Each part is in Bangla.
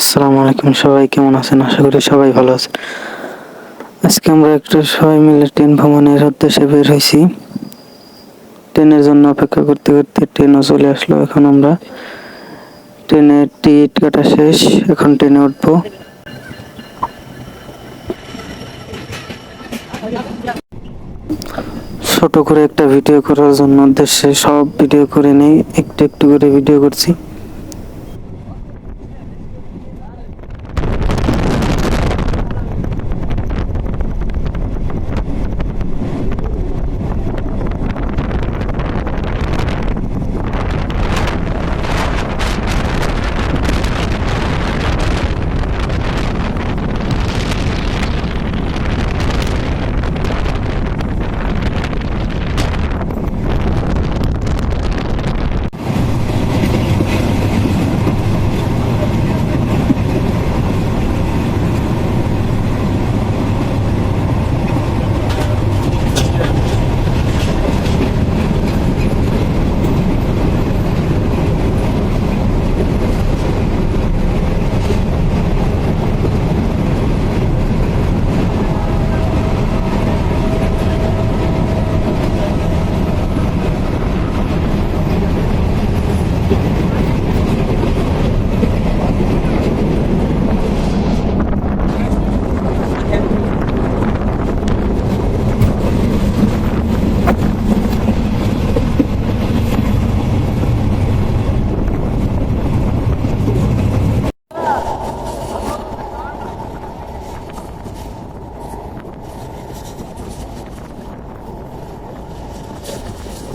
আসসালামু আলাইকুম, সবাই কেমন আছেন? আশা করি সবাই ভালো আছেন। আজকে আমরা একটু সবাই মিলে ট্রেন ভ্রমণের উদ্দেশ্যে বের হয়েছি। ট্রেনের জন্য অপেক্ষা করতে করতে ট্রেনও চলে আসলো। এখন আমরা ট্রেনের টিকিট কাটা শেষ, এখন ট্রেনে উঠবো। ছোট করে একটা ভিডিও করার জন্য উদ্দেশ্যে সব ভিডিও করে নেই, একটু একটু করে ভিডিও করছি।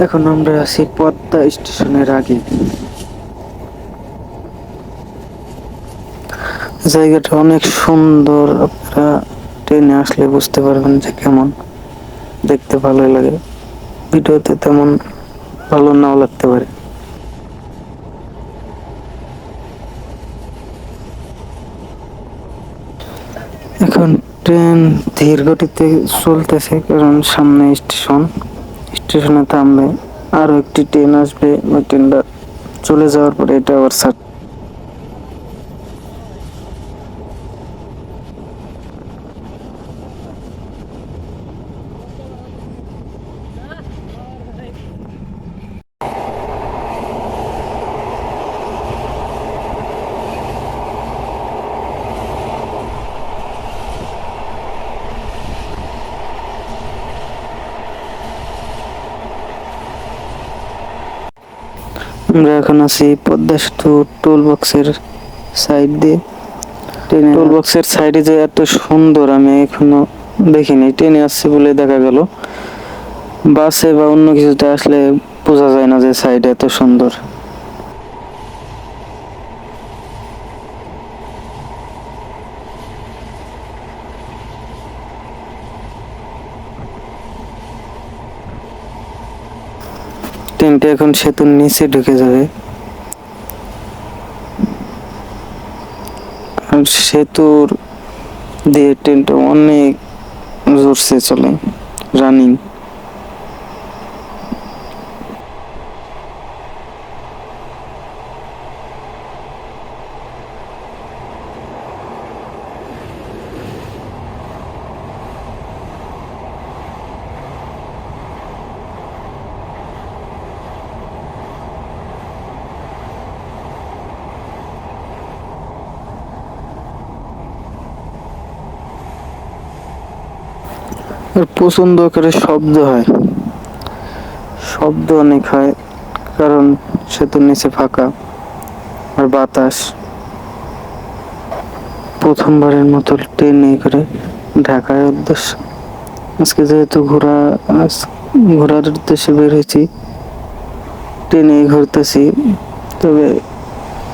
এখন আমরা আছি পদ্মা স্টেশনের আগে। জায়গাটা অনেক সুন্দর, আপনারা ট্রেনে আসলে বুঝতে পারবেন যে কেমন দেখতে। ভালোই লাগে, ভিডিওতে তেমন ভালো নাও লাগতে পারে। এখন ট্রেন ধীর গতিতে চলতেছে, কারণ সামনে স্টেশনে থামবে, আরো একটি ট্রেন আসবে। ওই ট্রেনটা চলে যাওয়ার পরে এটা আবার আমরা এখন আছি পদ্মা সেতু টোল বক্সের সাইড দিয়ে। টোল বক্সের সাইডে যে এত সুন্দর আমি এখনো দেখিনি। ট্রেনে আসছে বলে দেখা গেল, বাসে বা অন্য কিছুতে আসলে বোঝা যায় না যে সাইডে এত সুন্দর। ট্রেনটা এখন সেতুর নিচে ঢুকে যাবে, আর সেতুর দিয়ে ট্রেনটা অনেক জোরসে চলে, রানিং। আর প্রচন্ড করে শব্দ অনেক হয়, কারণ সেতুর নিচে ফাঁকা আর বাতাস। প্রথমবারের মতো ট্রেনে করে ঢাকার উদ্দেশ্য। আজকে যেহেতু ঘোরার উদ্দেশ্যে বের হয়েছি, ট্রেনে ঘুরতেছি। তবে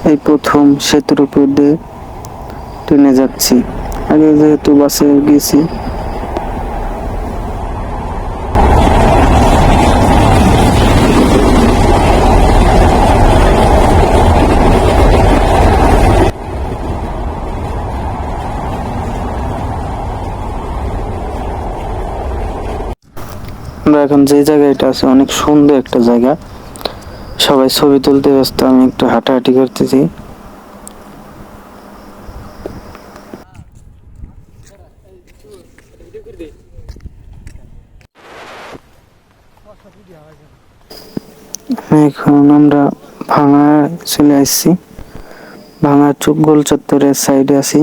এই প্রথম সেতুর উপর দিয়ে ট্রেনে যাচ্ছি। আগে যেহেতু বাসে গেছি। আমরা এখন যে জায়গাটা আছে অনেক সুন্দর একটা জায়গা, সবাই ছবি তুলতে ব্যস্ত, আমি একটু হাঁটাহাঁটি করতেছি। এখন আমরা ভাঙা চলে আসছি, ভাঙা চুক গোল চত্বরের সাইডে আছি।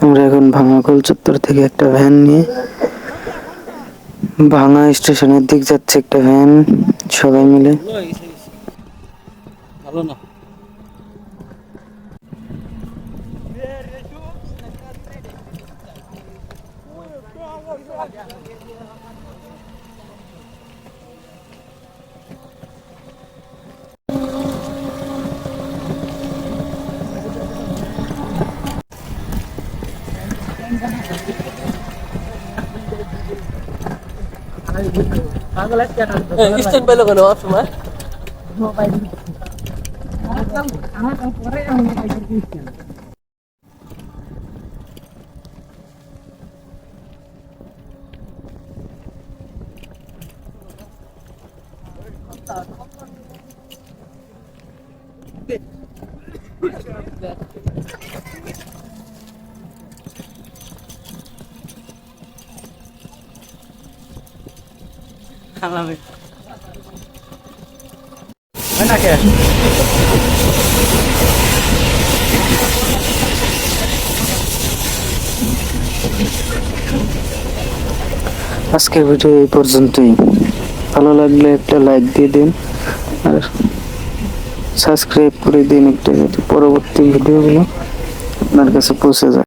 আমরা এখন ভাঙা গোল চত্বর থেকে একটা ভ্যান নিয়ে ভাঙা স্টেশনের দিক যাচ্ছে, একটা ভ্যান সবাই মিলে। ভালো না স্ট্যান্ড পাইলো কেন সময় খালামে নাকি আজকের ভিডিও এই পর্যন্তই। ভালো লাগলে একটা লাইক দিয়ে দিন আর সাবস্ক্রাইব করে দিন, একটা যাতে পরবর্তী ভিডিওগুলো আপনার কাছে পৌঁছে যায়।